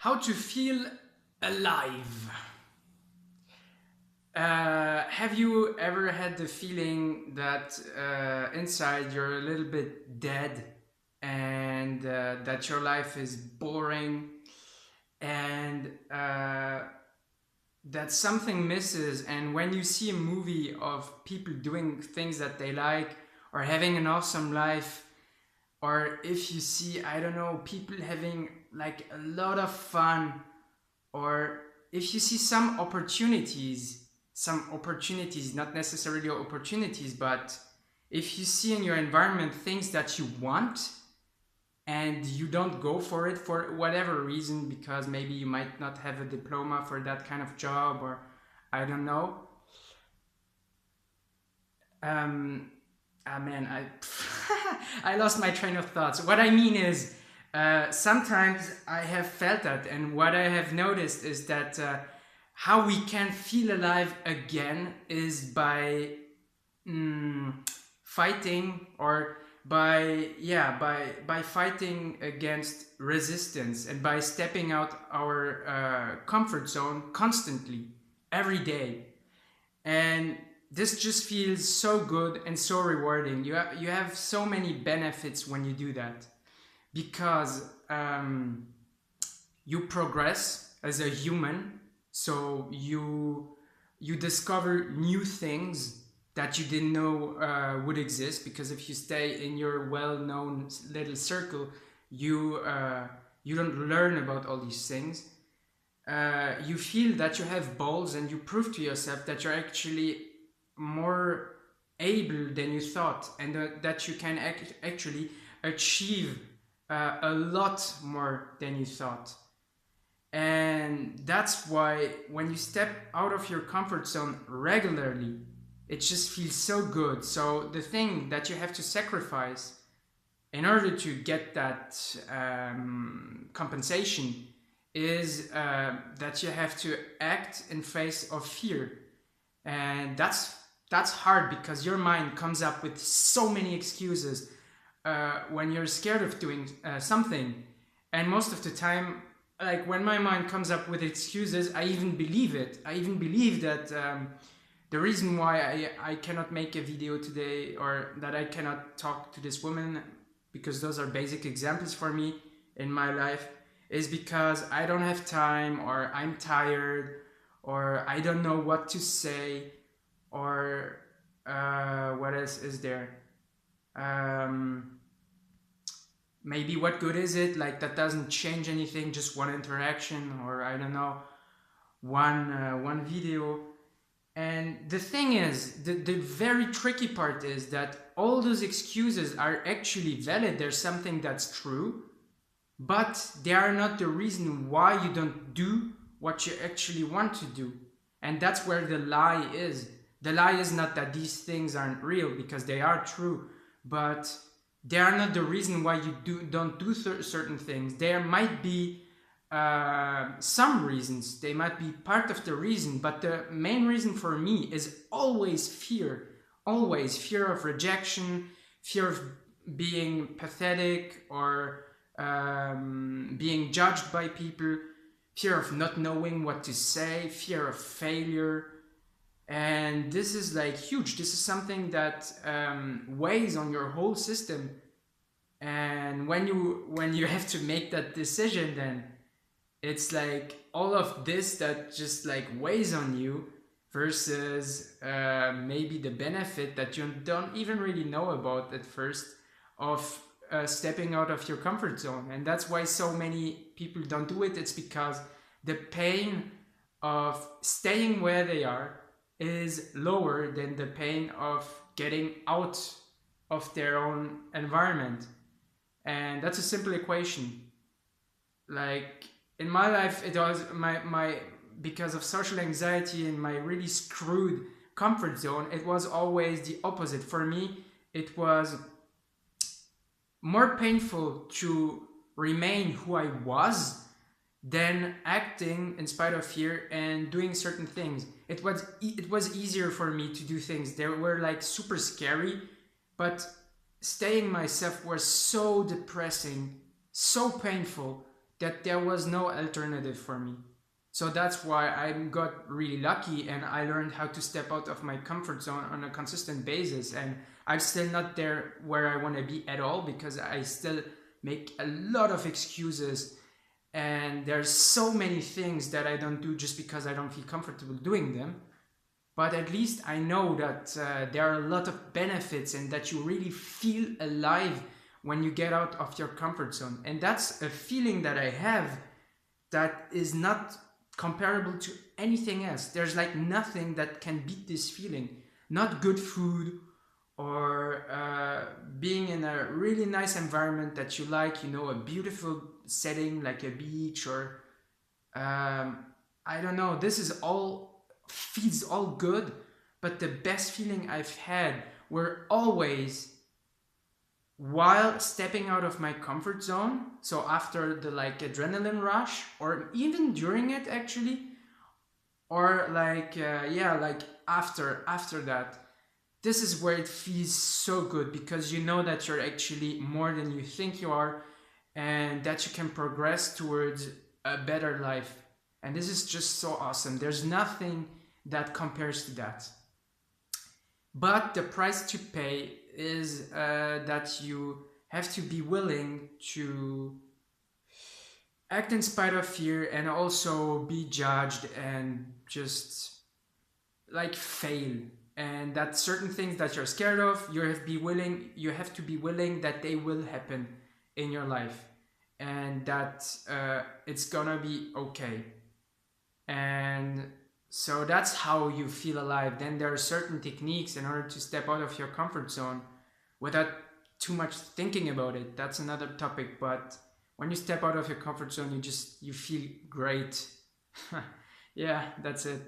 How to feel alive. Have you ever had the feeling that inside you're a little bit dead and that your life is boring and that something misses? And when you see a movie of people doing things that they like or having an awesome life, or if you see, I don't know, people having like a lot of fun, or if you see some opportunities, not necessarily opportunities, but if you see in your environment things that you want and you don't go for it for whatever reason, because maybe you might not have a diploma for that kind of job, or I don't know. Man, I I lost my train of thoughts. What I mean is, sometimes I have felt that, and what I have noticed is that how we can feel alive again is by fighting, or by fighting against resistance and by stepping out our comfort zone constantly every day. And this just feels so good and so rewarding. You have so many benefits when you do that, because you progress as a human. So you discover new things that you didn't know would exist, because if you stay in your well-known little circle, you don't learn about all these things. You feel that you have balls, and you prove to yourself that you're actually more able than you thought, and that you can actually achieve a lot more than you thought. And that's why when you step out of your comfort zone regularly, it just feels so good. So the thing that you have to sacrifice in order to get that compensation is that you have to act in face of fear. And that's hard, because your mind comes up with so many excuses when you're scared of doing something. And most of the time, like when my mind comes up with excuses, I even believe it. I even believe that the reason why I cannot make a video today, or that I cannot talk to this woman, because those are basic examples for me in my life, is because I don't have time, or I'm tired, or I don't know what to say, or what else is there? Maybe what good is it? Like, that doesn't change anything, just one interaction, or I don't know, one video. And the thing is, the very tricky part is that all those excuses are actually valid. There's something that's true, but they are not the reason why you don't do what you actually want to do. And that's where the lie is. The lie is not that these things aren't real, because they are true, but they are not the reason why you don't do certain things. There might be some reasons, they might be part of the reason, but the main reason for me is always fear. Always fear of rejection, fear of being pathetic, or being judged by people, fear of not knowing what to say, fear of failure. And this is like huge. This is something that weighs on your whole system. And when you have to make that decision, then it's like all of this that just like weighs on you, versus maybe the benefit that you don't even really know about at first, of stepping out of your comfort zone. And that's why so many people don't do it. It's because the pain of staying where they are is lower than the pain of getting out of their own environment. And that's a simple equation. Like in my life, it was my because of social anxiety and my really screwed comfort zone, it was always the opposite. For me, it was more painful to remain who I was than acting in spite of fear and doing certain things. It was easier for me to do things. They were like super scary, but staying myself was so depressing, so painful, that there was no alternative for me. So that's why I got really lucky and I learned how to step out of my comfort zone on a consistent basis. And I'm still not there where I want to be at all, because I still make a lot of excuses, and there's so many things that I don't do just because I don't feel comfortable doing them. But at least I know that there are a lot of benefits and that you really feel alive when you get out of your comfort zone. And that's a feeling that I have that is not comparable to anything else. There's like nothing that can beat this feeling. Not good food, or being in a really nice environment that you like, you know, a beautiful setting like a beach, or I don't know, this is all feels all good. But the best feeling I've had were always while stepping out of my comfort zone. So after the like adrenaline rush, or even during it actually, or like yeah, like after that, this is where it feels so good, because you know that you're actually more than you think you are, and that you can progress towards a better life. And this is just so awesome. There's nothing that compares to that. But the price to pay is that you have to be willing to act in spite of fear, and also be judged, and just like fail. And that certain things that you're scared of, you have to be willing that they will happen in your life, and that it's gonna be okay. And so that's how you feel alive. Then there are certain techniques in order to step out of your comfort zone without too much thinking about it. That's another topic. But when you step out of your comfort zone, you feel great. Yeah, that's it.